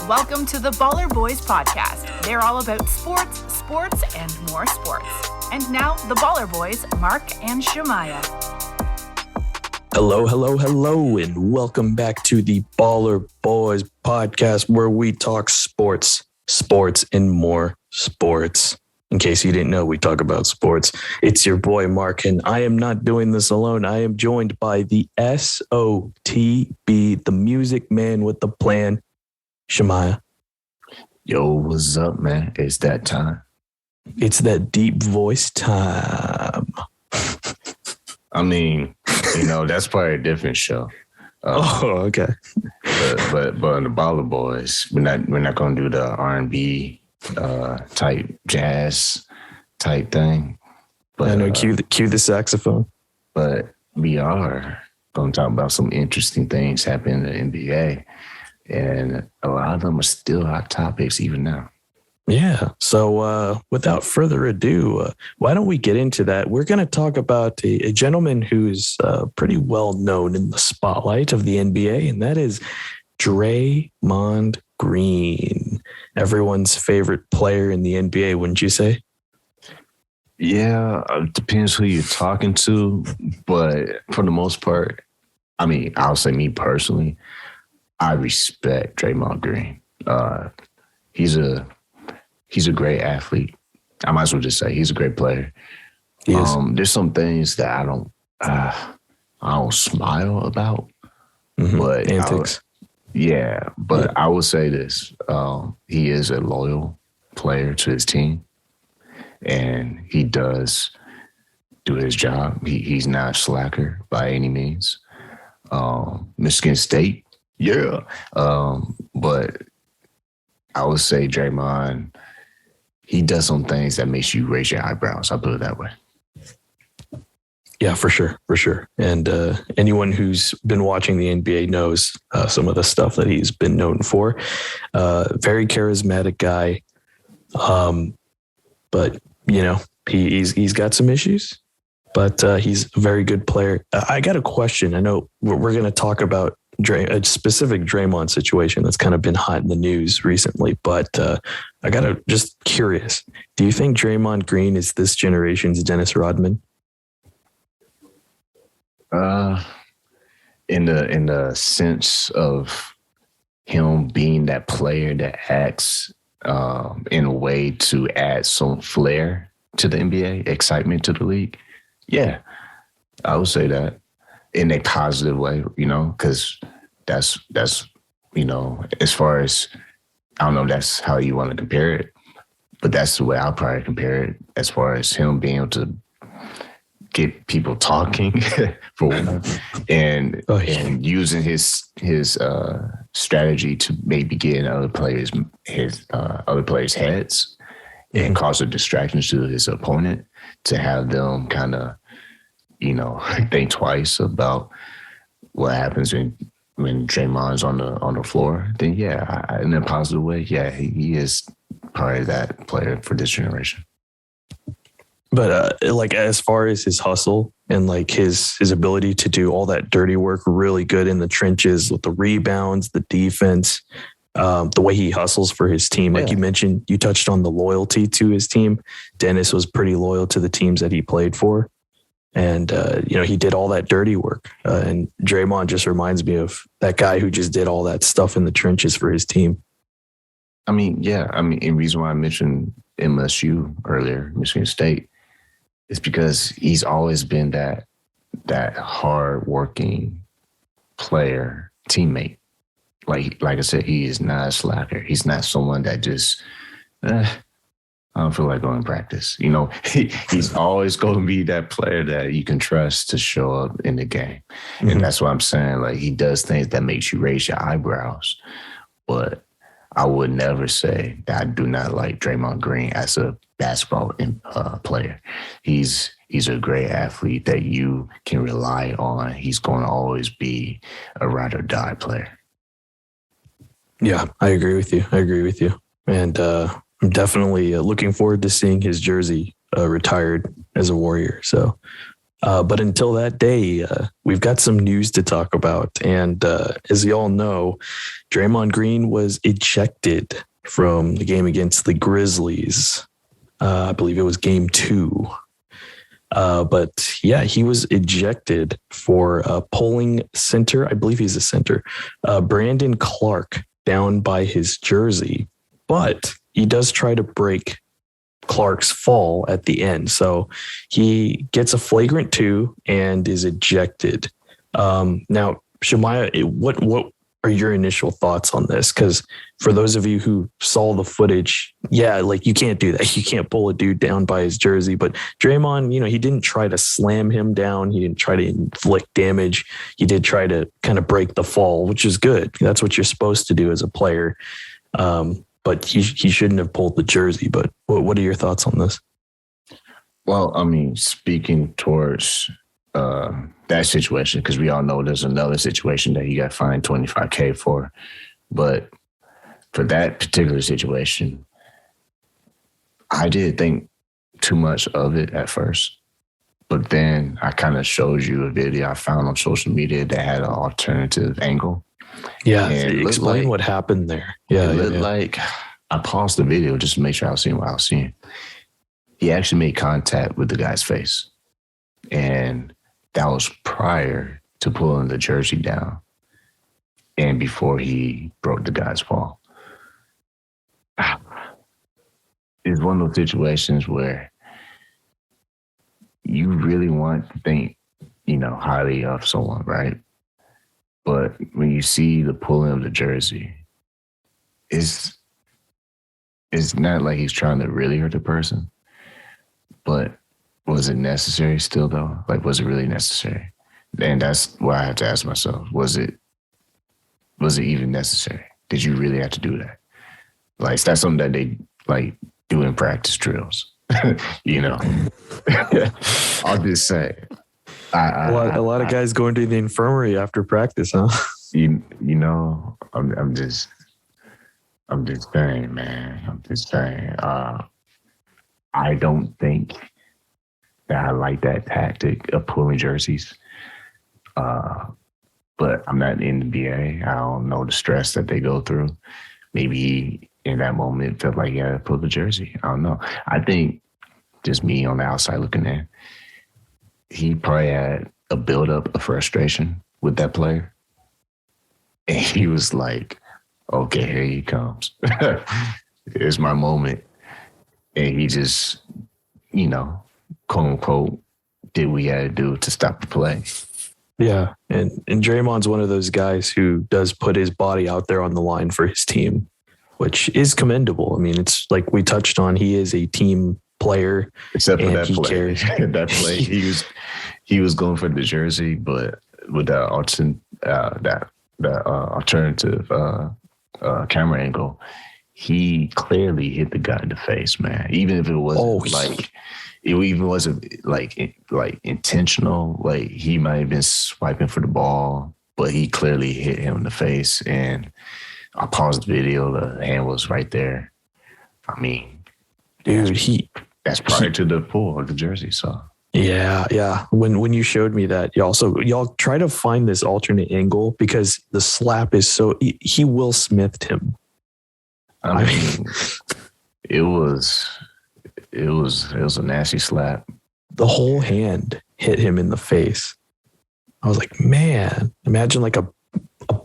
Welcome to the Baller Boys podcast. They're all about sports, and more sports. And now, the Baller Boys, Mark and Shemaiah. Hello, and welcome back to the Baller Boys podcast, where we talk sports, and more sports. In case you didn't know, we talk about sports. It's your boy, Mark, and I am not doing this alone. I am joined by the SOTB, the music man with the plan, Shemaiah. Yo, what's up, man? It's that time. It's that deep voice time. I mean, that's probably a different show. Okay. But in the Baller Boys, we're not gonna do the R&B type jazz type thing. But I know, cue the saxophone. But we are gonna talk about some interesting things happening in the NBA. And a lot of them are still hot topics even now. Yeah. So without further ado, why don't we get into that? We're going to talk about a gentleman who's pretty well known in the spotlight of the NBA, and that is Draymond Green, everyone's favorite player in the NBA, wouldn't you say? Yeah, it depends who you're talking to. But for the most part, I mean, I'll say me personally, I respect Draymond Green. He's a great athlete. I might as well just say he's a great player. He is. There's some things that I don't smile about. Mm-hmm. But antics. I will say this: he is a loyal player to his team, and he does do his job. He's not a slacker by any means. Michigan State. Yeah. But I would say Draymond, he does some things that makes you raise your eyebrows. I'll put it that way. Yeah, for sure. And anyone who's been watching the NBA knows some of the stuff that he's been known for. Very charismatic guy. But, he's got some issues, but he's a very good player. I got a question. I know we're going to talk about a specific Draymond situation that's kind of been hot in the news recently, but I gotta just curious. Do you think Draymond Green is this generation's Dennis Rodman? In the sense of him being that player that acts in a way to add some flair to the NBA, excitement to the league. Yeah, I would say that. In a positive way, because that's as far as, I don't know if that's how you want to compare it, but that's the way I'll probably compare it, as far as him being able to get people talking for one, and using his strategy to maybe get in other players' heads and cause a distraction to his opponent, to have them kind of think twice about what happens when Draymond's on the floor. Then in a positive way, he is probably that player for this generation. But as far as his hustle and his ability to do all that dirty work really good in the trenches with the rebounds, the defense, the way he hustles for his team, like you mentioned, you touched on the loyalty to his team. Dennis was pretty loyal to the teams that he played for. And, he did all that dirty work. And Draymond just reminds me of that guy who just did all that stuff in the trenches for his team. The reason why I mentioned MSU earlier, Michigan State, is because he's always been that hard-working player, teammate. Like I said, he is not a slacker. He's not someone that just... I don't feel like going to practice. He's always going to be that player that you can trust to show up in the game. Mm-hmm. And that's what I'm saying. He does things that makes you raise your eyebrows. But I would never say that I do not like Draymond Green as a basketball player. He's a great athlete that you can rely on. He's going to always be a ride or die player. Yeah, I agree with you. And, I'm definitely looking forward to seeing his jersey retired as a Warrior. So But until that day, we've got some news to talk about. And as you all know, Draymond Green was ejected from the game against the Grizzlies. I believe it was game 2. But yeah, he was ejected for pulling center. I believe he's a center. Brandon Clark down by his jersey. But he does try to break Clark's fall at the end. So he gets a flagrant 2 and is ejected. Now, Shemaya, what are your initial thoughts on this? Because for those of you who saw the footage, yeah, like you can't do that. You can't pull a dude down by his jersey. But Draymond, he didn't try to slam him down. He didn't try to inflict damage. He did try to kind of break the fall, which is good. That's what you're supposed to do as a player. But he shouldn't have pulled the jersey. But what are your thoughts on this? Well, I mean, speaking towards that situation, because we all know there's another situation that he got fined $25,000 for. But for that particular situation, I didn't think too much of it at first. But then I kind of showed you a video I found on social media that had an alternative angle. Yeah, explain what happened there. Yeah, it looked like I paused the video just to make sure I was seeing what I was seeing. He actually made contact with the guy's face. And that was prior to pulling the jersey down and before he broke the guy's fall. It's one of those situations where you really want to think, highly of someone, right? But when you see the pulling of the jersey, it's not like he's trying to really hurt the person. But was it necessary still, though? Like, was it really necessary? And that's what I have to ask myself. Was it even necessary? Did you really have to do that? Like, that's something that they, do in practice drills. I'll just say. A lot of guys going to the infirmary after practice, huh? I'm just saying, man. I'm just saying. I don't think that I like that tactic of pulling jerseys. But I'm not in the NBA. I don't know the stress that they go through. Maybe in that moment felt like he had to pull the jersey. I don't know. I think just me on the outside looking in, he probably had a buildup of frustration with that player. And he was like, okay, here he comes. It's my moment. And he just, quote unquote, did what he had to do to stop the play. Yeah. And Draymond's one of those guys who does put his body out there on the line for his team, which is commendable. I mean, it's like we touched on, he is a team player. Except for that play. That play, he was going for the jersey, but with the alternative camera angle, he clearly hit the guy in the face, man. Even if it wasn't it even wasn't intentional. Like, he might have been swiping for the ball, but he clearly hit him in the face. And I paused the video. The hand was right there. I mean, dude, that's prior to the pull of the jersey. So yeah. When you showed me that, y'all try to find this alternate angle because the slap is he Will Smithed him. I mean, it was a nasty slap. The whole hand hit him in the face. I was like, man, imagine like a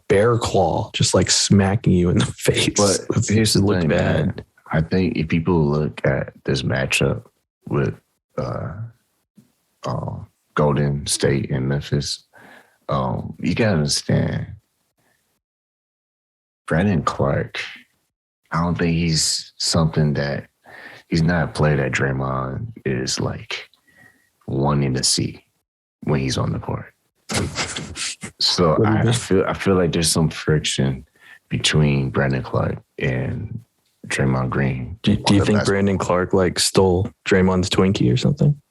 bear claw just like smacking you in the face. But here's the thing, bad. man. I think if people look at this matchup with Golden State and Memphis, you gotta understand, Brandon Clark, I don't think he's not a player that Draymond is like wanting to see when he's on the court. So I feel like there's some friction between Brandon Clark and Draymond Green. Do you think Brandon Clark stole Draymond's Twinkie or something?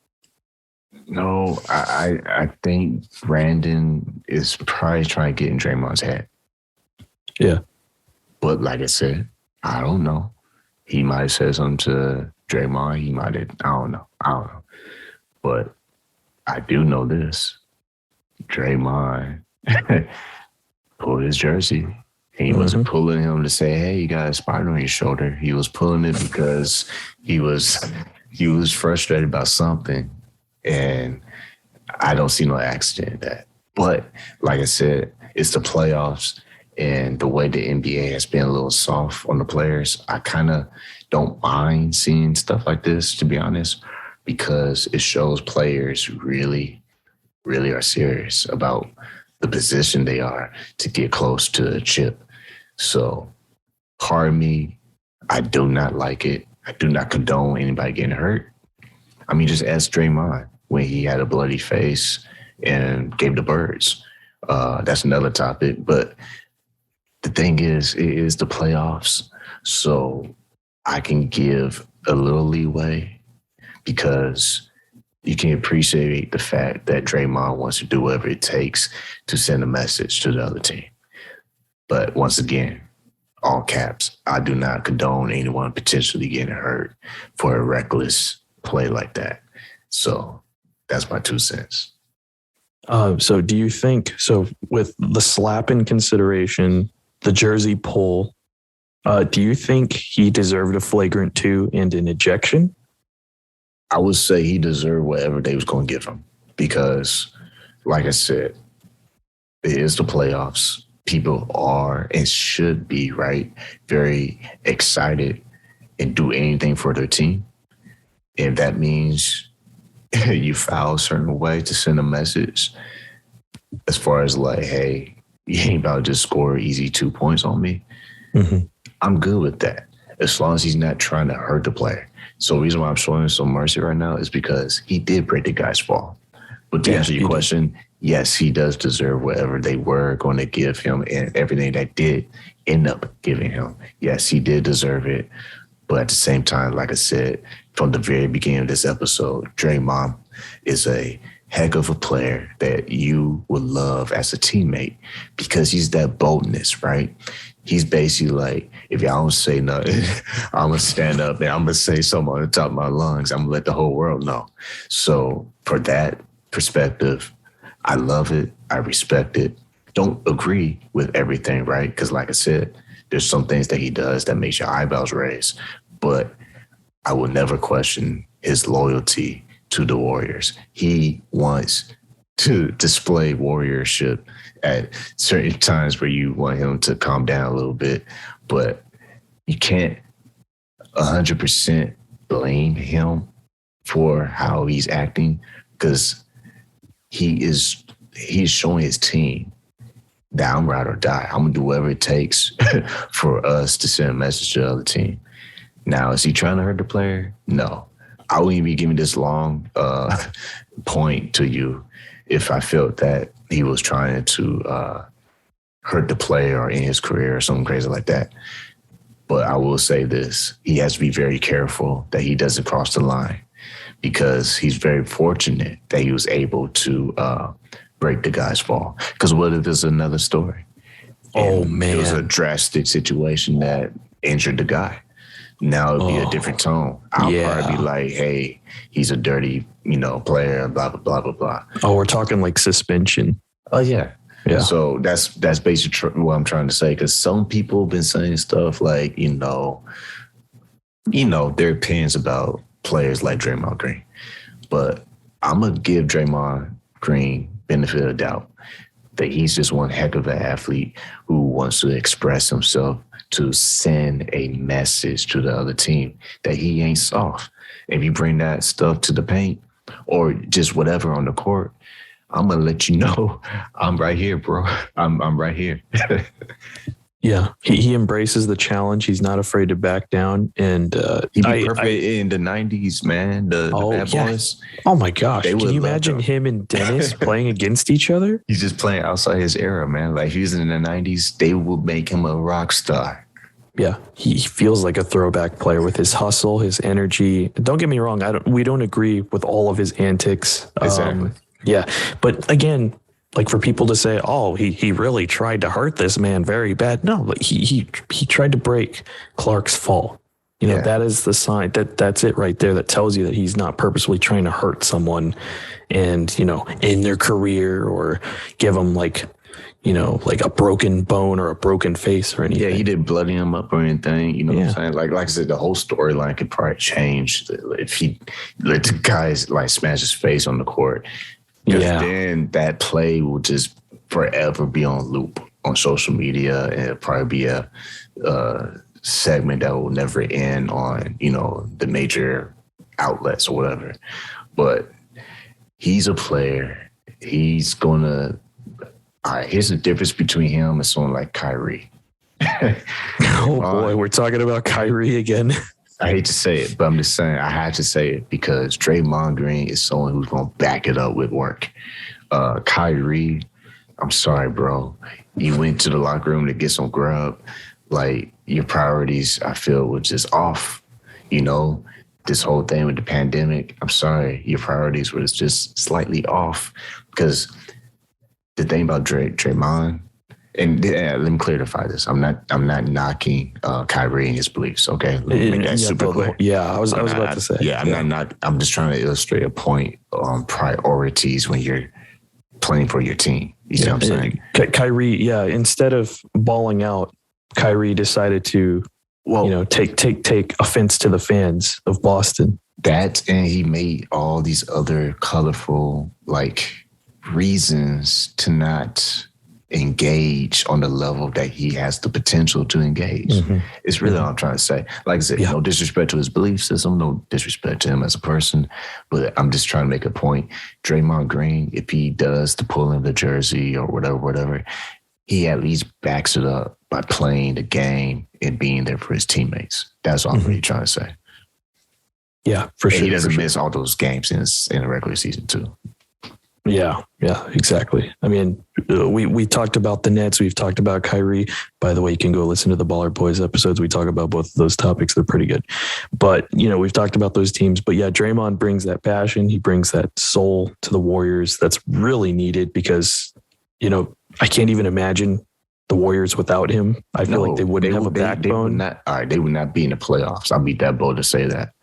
No, I think Brandon is probably trying to get in Draymond's head. Yeah. But like I said, I don't know. He might have said something to Draymond. He might have, I don't know. But I do know this. Draymond pulled his jersey. He wasn't pulling him to say, hey, you got a spot on your shoulder. He was pulling it because he was frustrated about something. And I don't see no accident in that. But like I said, it's the playoffs, and the way the NBA has been a little soft on the players, I kind of don't mind seeing stuff like this, to be honest, because it shows players really, really are serious about the position they are to get close to a chip. So, pardon me, I do not like it. I do not condone anybody getting hurt. I mean, just ask Draymond when he had a bloody face and gave the birds. That's another topic. But the thing is, it is the playoffs. So I can give a little leeway because you can appreciate the fact that Draymond wants to do whatever it takes to send a message to the other team. But once again, all caps, I do not condone anyone potentially getting hurt for a reckless play like that. So that's my 2 cents. So do you think, so with the slap in consideration, the jersey pull, do you think he deserved a flagrant 2 and an ejection? I would say he deserved whatever they was going to give him because, like I said, it is the playoffs. People are and should be, right, very excited and do anything for their team. If that means you foul a certain way to send a message as far as like, hey, you ain't about to just score easy 2 points on me, I'm good with that as long as he's not trying to hurt the player. So the reason why I'm showing him some mercy right now is because he did break the guy's fall. But to answer your question, yes, he does deserve whatever they were going to give him and everything they did end up giving him. Yes, he did deserve it. But at the same time, like I said, from the very beginning of this episode, Draymond is a heck of a player that you would love as a teammate because he's that boldness, right? He's basically like, if y'all don't say nothing, I'm going to stand up and I'm going to say something on the top of my lungs. I'm going to let the whole world know. So for that perspective, I love it. I respect it. Don't agree with everything, right? Because like I said, there's some things that he does that makes your eyebrows raise. But I will never question his loyalty to the Warriors. He wants to display warriorship at certain times where you want him to calm down a little bit. But you can't 100% blame him for how he's acting because he's showing his team that I'm ride or die. I'm going to do whatever it takes for us to send a message to the other team. Now, is he trying to hurt the player? No. I wouldn't be giving this long point to you if I felt that he was trying to hurt the player or end his career or something crazy like that. But I will say this. He has to be very careful that he doesn't cross the line because he's very fortunate that he was able to break the guy's fall. Because what if there's another story? Oh, man. It was a drastic situation that injured the guy. Now it'd be a different tone. I'll probably be like, hey, he's a dirty, player, blah, blah, blah, blah, blah. Oh, we're talking like suspension. Oh, yeah. Yeah. So that's basically what I'm trying to say. Because some people have been saying stuff like, their opinions about players like Draymond Green. But I'm going to give Draymond Green benefit of the doubt that he's just one heck of an athlete who wants to express himself to send a message to the other team that he ain't soft. If you bring that stuff to the paint or just whatever on the court, I'm going to let you know I'm right here, bro. I'm right here. Yeah. He embraces the challenge. He's not afraid to back down. And he'd be perfect in the 90s, man. The bad boys. Oh, my gosh. Can you imagine him and Dennis playing against each other? He's just playing outside his era, man. Like, if he was in the 90s, they would make him a rock star. Yeah, he feels like a throwback player with his hustle, his energy. Don't get me wrong. We don't agree with all of his antics. Exactly. Yeah. But again, like for people to say, oh, he really tried to hurt this man very bad. No, but he tried to break Clark's fall. You know, that is the sign that's it right there. That tells you that he's not purposely trying to hurt someone and, you know, in their career or give them like, you know, like a broken bone or a broken face or anything. Yeah, he didn't bloody him up or anything. You know what I'm saying? Like I said, the whole storyline could probably change if he let the guys like smash his face on the court. Because then that play will just forever be on loop on social media, and it'll probably be a segment that will never end on, you know, the major outlets or whatever. But he's a player. He's gonna. All right, here's the difference between him and someone like Kyrie. Oh boy, we're talking about Kyrie again. I hate to say it, but I'm just saying I had to say it because Draymond Green is someone who's gonna back it up with work. Kyrie, I'm sorry, bro. You went to the locker room to get some grub. Like, your priorities, I feel, were just off. You know, this whole thing with the pandemic, I'm sorry, your priorities were just slightly off. Because the thing about Draymond, and let me clarify this. I'm not knocking Kyrie and his beliefs, okay? Let me make that super clear. Yeah, I was about to say. Yeah, I'm just trying to illustrate a point on priorities when you're playing for your team. You see what I'm saying? Kyrie, instead of balling out, Kyrie decided to, take offense to the fans of Boston. That, and he made all these other colorful, reasons to not engage on the level that he has the potential to engage. Mm-hmm. It's really all I'm trying to say. Like I said, no disrespect to his belief system, no disrespect to him as a person, but I'm just trying to make a point. Draymond Green, if he does the pulling the jersey or whatever, he at least backs it up by playing the game and being there for his teammates. That's all I'm really trying to say. Yeah, for sure. And he doesn't miss all those games in the regular season too. Yeah, exactly. I mean, we talked about the Nets. We've talked about Kyrie. By the way, you can go listen to the Baller Boys episodes. We talk about both of those topics. They're pretty good. But, we've talked about those teams. But yeah, Draymond brings that passion. He brings that soul to the Warriors that's really needed because, I can't even imagine the Warriors without him. I feel like they wouldn't have a backbone. They would not be in the playoffs. I'll be that bold to say that.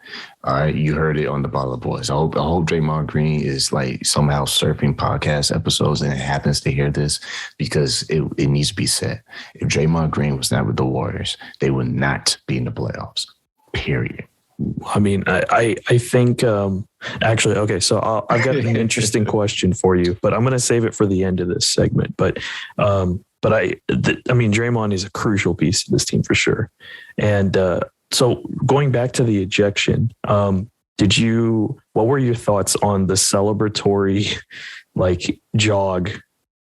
All right, you heard it on the Baller Boys. I hope Draymond Green is somehow surfing podcast episodes and happens to hear this because it needs to be said. If Draymond Green was not with the Warriors, they would not be in the playoffs. Period. I mean, I think actually, okay. So I've got an interesting question for you, but I'm going to save it for the end of this segment. But Draymond is a crucial piece to this team for sure, and. So going back to the ejection, what were your thoughts on the celebratory jog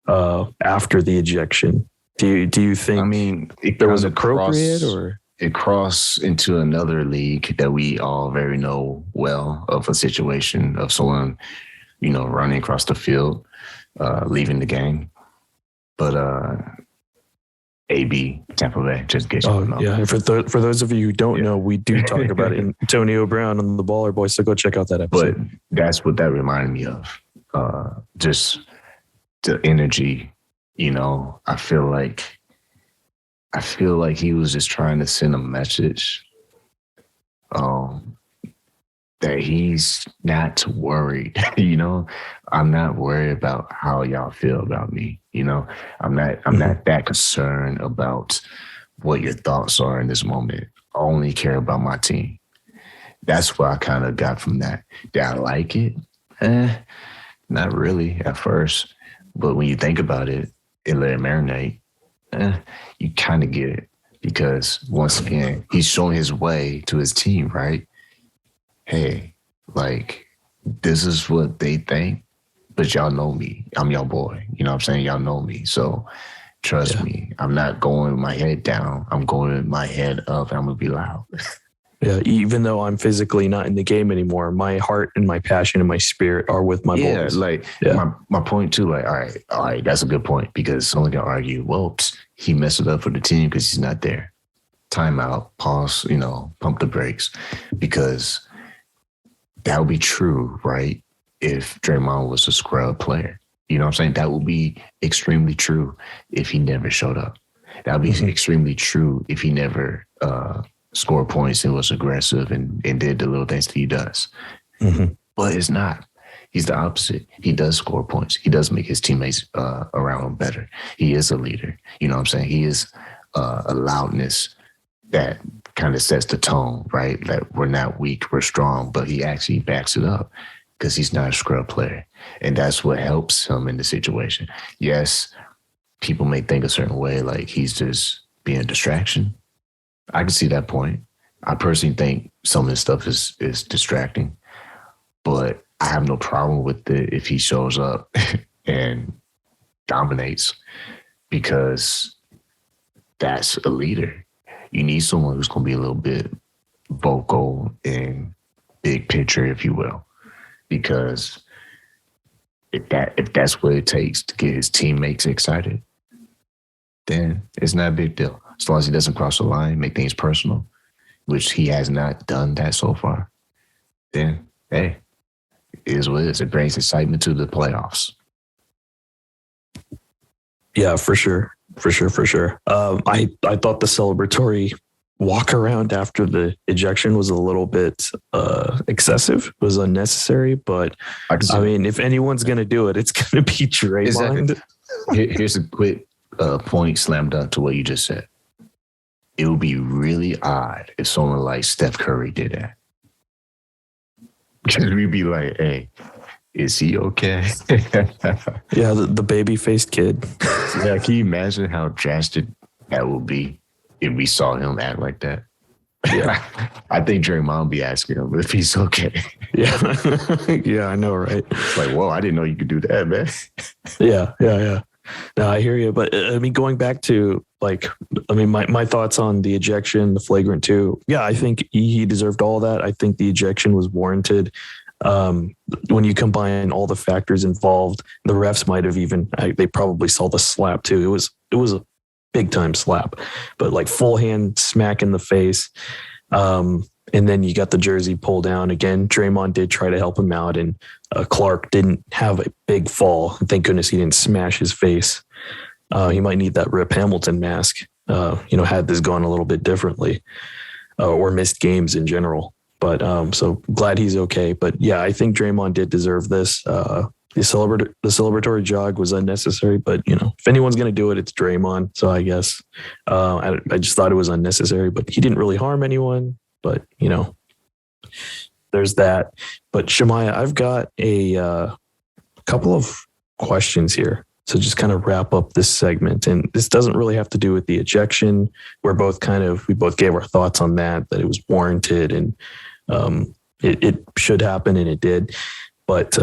after the ejection? Do you think there was appropriate or it crossed into another league that we all very know well of a situation of someone, running across the field, leaving the game. But AB, Tampa Bay, just in case you don't know. Yeah, for those of you who don't know, we do talk about Antonio Brown on the Baller Boys, so go check out that episode. But that's what that reminded me of. Just the energy, I feel like he was just trying to send a message that he's not worried. I'm not worried about how y'all feel about me. I'm not that concerned about what your thoughts are in this moment. I only care about my team. That's what I kind of got from that. Did I like it? Not really at first. But when you think about it and let it marinate, you kind of get it. Because once again, he's showing his way to his team, right? Hey, this is what they think, but y'all know me. I'm your boy. You know what I'm saying? Y'all know me. So trust me. I'm not going with my head down. I'm going with my head up and I'm going to be loud. Yeah, even though I'm physically not in the game anymore, my heart and my passion and my spirit are with my boys. My point too, all right, that's a good point because someone can argue, well, he messed it up for the team because he's not there. Timeout, pause, pump the brakes because that would be true, right? If Draymond was a scrub player. You know what I'm saying? That would be extremely true if he never showed up. That would be extremely true if he never scored points and was aggressive and did the little things that he does. Mm-hmm. But it's not. He's the opposite. He does score points. He does make his teammates around him better. He is a leader. You know what I'm saying? He is a loudness that kind of sets the tone, right? That we're not weak, we're strong, but he actually backs it up because he's not a scrub player. And that's what helps him in the situation. Yes, people may think a certain way, like he's just being a distraction. I can see that point. I personally think some of this stuff is distracting, but I have no problem with it if he shows up and dominates, because that's a leader. You need someone who's going to be a little bit vocal and big picture, if you will, because if that's what it takes to get his teammates excited, then it's not a big deal. As long as he doesn't cross the line, make things personal, which he has not done that so far, then, hey, it is what it is. It brings excitement to the playoffs. Yeah, for sure. I thought the celebratory walk around after the ejection was a little bit excessive, was unnecessary. But I mean, if anyone's going to do it, it's going to be Draymond. Exactly. Here's a quick point slam dunk to what you just said. It would be really odd if someone like Steph Curry did that. Because we'd be like, hey, is he okay? Yeah, the baby-faced kid. Yeah, can you imagine how drastic that would be if we saw him act like that? Yeah. I think Draymond would be asking him if he's okay. Yeah. Yeah, I know, right? It's like, whoa, I didn't know you could do that, man. Yeah. No, I hear you. But I mean, going back to my thoughts on the ejection, the flagrant 2. Yeah, I think he deserved all that. I think the ejection was warranted. When you combine all the factors involved, the refs might have they probably saw the slap too. It was a big time slap, but like full hand smack in the face. And then you got the jersey pulled down again. Draymond did try to help him out, and Clark didn't have a big fall. Thank goodness he didn't smash his face. He might need that Rip Hamilton mask, had this gone a little bit differently, or missed games in general. But so glad he's okay. But yeah, I think Draymond did deserve this. The celebratory jog was unnecessary, but if anyone's going to do it, it's Draymond. So I guess I just thought it was unnecessary, but he didn't really harm anyone. But there's that. But Shemaya, I've got a couple of questions here. So just kind of wrap up this segment, and this doesn't really have to do with the ejection. We both gave our thoughts on that it was warranted and it should happen, and it did. But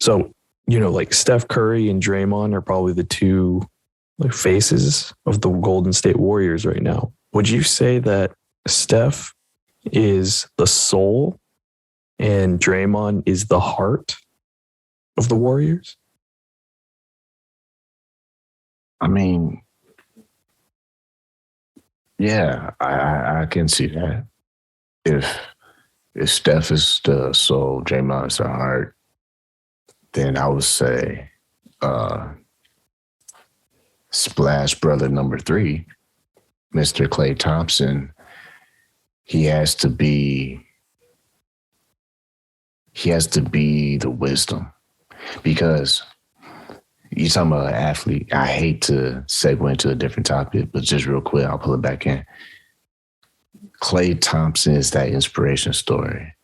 so like Steph Curry and Draymond are probably the two faces of the Golden State Warriors right now. Would you say that Steph is the soul and Draymond is the heart of the Warriors? I mean, yeah, I can see that. If Steph is the soul, Draymond is the heart, then I would say Splash Brother number 3, Mr. Klay Thompson, he has to be the wisdom, because you're talking about an athlete. I hate to segue into a different topic, but just real quick, I'll pull it back in. Klay Thompson is that inspiration story.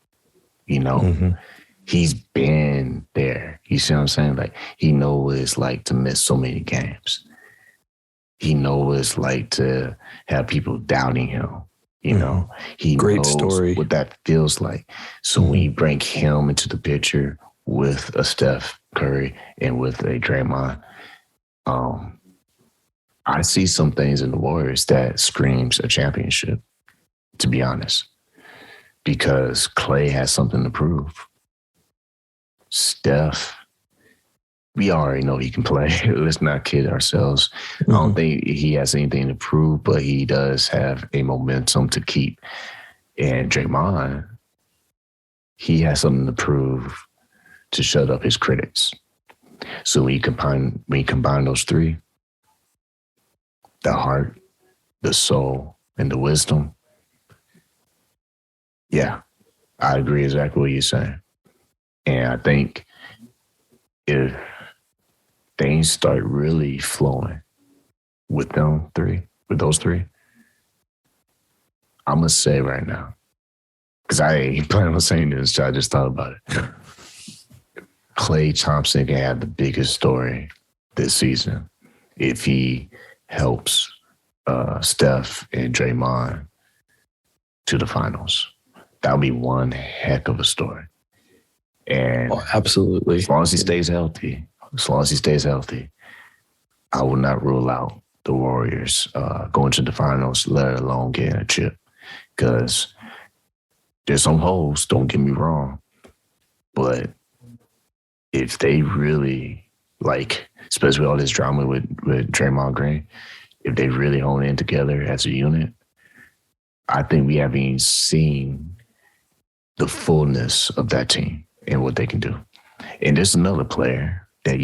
Mm-hmm. He's been there. You see what I'm saying? Like, he knows what it's like to miss so many games. He knows what it's like to have people doubting him. He Great knows story. what that feels like. So when you bring him into the picture with a Steph Curry and with a Draymond, I see some things in the Warriors that screams a championship, to be honest, because Klay has something to prove. Steph, we already know he can play. Let's not kid ourselves. I don't think he has anything to prove, but he does have a momentum to keep. And Draymond, he has something to prove to shut up his critics. So when you combine those three, the heart, the soul, and the wisdom, Yeah, I agree exactly what you're saying. And I think if things start really flowing with those three, I'm going to say right now, because I ain't planning on saying this, I just thought about it. Klay Thompson can have the biggest story this season if he helps Steph and Draymond to the finals. That would be one heck of a story. And absolutely. As long as he stays healthy, I will not rule out the Warriors going to the finals, let alone getting a chip. Because there's some holes, don't get me wrong. But if they really, especially all this drama with Draymond Green, if they really hone in together as a unit, I think we haven't even seen the fullness of that team and what they can do. And there's another player that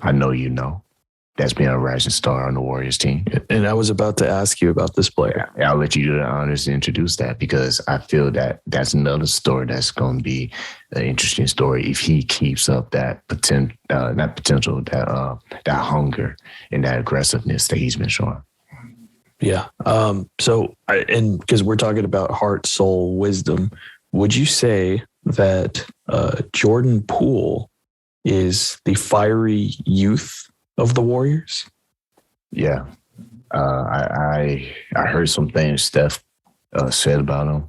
I know you know, that's been a rising star on the Warriors team. And I was about to ask you about this player. Yeah, I'll let you do the honors to introduce that, because I feel that that's another story that's going to be an interesting story if he keeps up that that hunger and that aggressiveness that he's been showing. Yeah. So because we're talking about heart, soul, wisdom, would you say that Jordan Poole is the fiery youth of the Warriors? Yeah. I heard some things Steph said about him,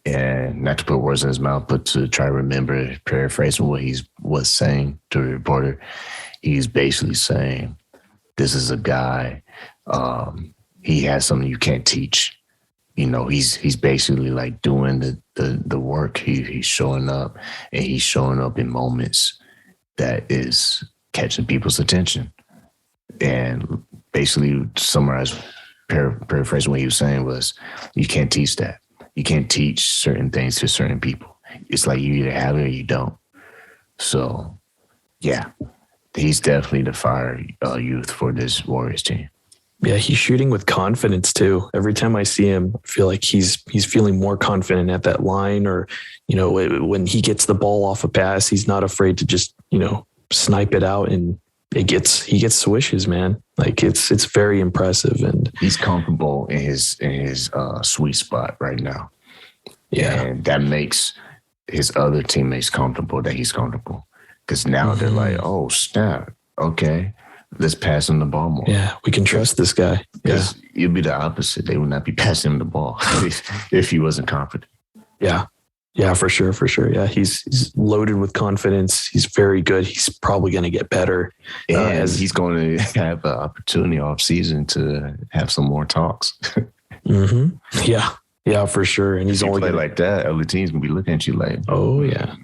and not to put words in his mouth, but to try to remember, paraphrasing what he was saying to a reporter. He's basically saying, this is a guy, he has something you can't teach. He's basically like doing the work. He's showing up, and he's showing up in moments that is catching people's attention. And basically, paraphrasing what he was saying was, you can't teach that. You can't teach certain things to certain people. It's like you either have it or you don't. So, yeah, he's definitely the fire youth for this Warriors team. Yeah, he's shooting with confidence too. Every time I see him, I feel like he's feeling more confident at that line, or, when he gets the ball off a pass, he's not afraid to just, snipe it out, and he gets swishes, man. Like it's very impressive, and he's comfortable in his sweet spot right now. Yeah, and that makes his other teammates comfortable that he's comfortable, because now they're like, oh snap, okay, let's pass him the ball more. Yeah, we can trust this guy. Yeah, it'd be the opposite. They would not be passing him the ball if he wasn't confident. Yeah, for sure. Yeah, he's loaded with confidence. He's very good. He's probably going to get better. And he's going to have an opportunity off season to have some more talks. Mm-hmm. Yeah, for sure. And he's only play like that. Other teams can be looking at you like, oh yeah.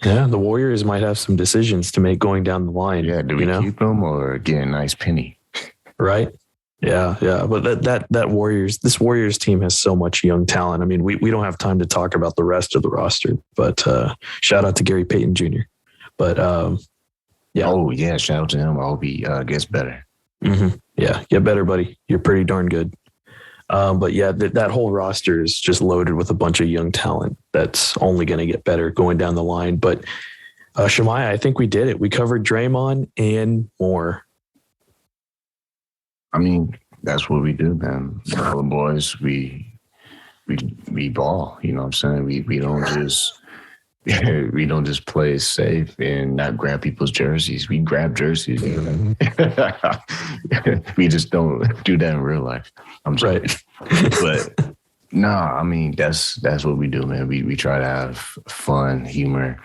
Yeah, the Warriors might have some decisions to make going down the line. Yeah, do we keep them or get a nice penny? Right. Yeah. But this Warriors team has so much young talent. I mean, we don't have time to talk about the rest of the roster, but shout out to Gary Payton Jr. But yeah. Oh yeah, shout out to him. I hope he gets better. Mm-hmm. Yeah, get better, buddy. You're pretty darn good. But yeah, that whole roster is just loaded with a bunch of young talent that's only going to get better going down the line. But Shemaiah, I think we did it. We covered Draymond and more. I mean, that's what we do, man. All the boys, we ball. You know what I'm saying? We don't just play safe and not grab people's jerseys. We grab jerseys. You know? We just don't do that in real life. I'm sorry. Right. But no, I mean that's what we do, man. We try to have fun, humor,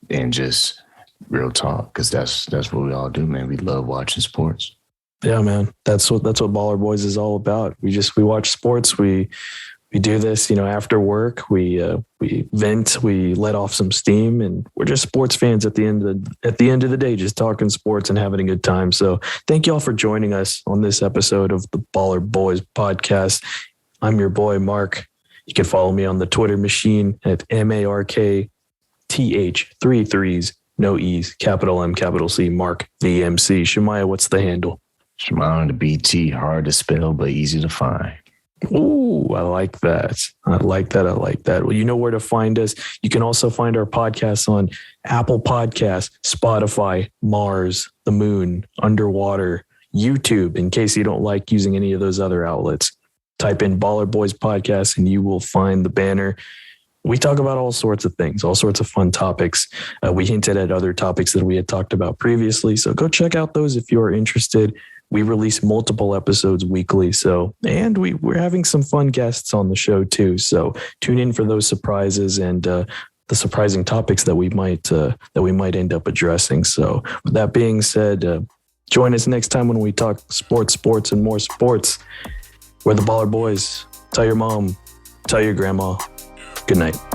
and just real talk, because that's what we all do, man. We love watching sports. Yeah, man. That's what Baller Boys is all about. We watch sports. We do this, after work. We vent. We let off some steam, and we're just sports fans at the end of the day, just talking sports and having a good time. So thank you all for joining us on this episode of the Baller Boys podcast. I'm your boy Mark. You can follow me on the Twitter machine at MarkTH 3 3s, no E's, capital M, capital C, Mark the MC. Shemaiah, what's the handle? Shemaiah on the BT, hard to spell but easy to find. Ooh, I like that. I like that. Well, you know where to find us. You can also find our podcasts on Apple Podcasts, Spotify, Mars, the Moon, Underwater, YouTube, in case you don't like using any of those other outlets. Type in Baller Boys Podcast and you will find the banner. We talk about all sorts of things, all sorts of fun topics. We hinted at other topics that we had talked about previously. So go check out those if you are interested. We release multiple episodes weekly. And we're having some fun guests on the show too. So tune in for those surprises and the surprising topics that we might end up addressing. So with that being said, join us next time when we talk sports, and more sports. We're the Baller Boys. Tell your mom, tell your grandma. Good night.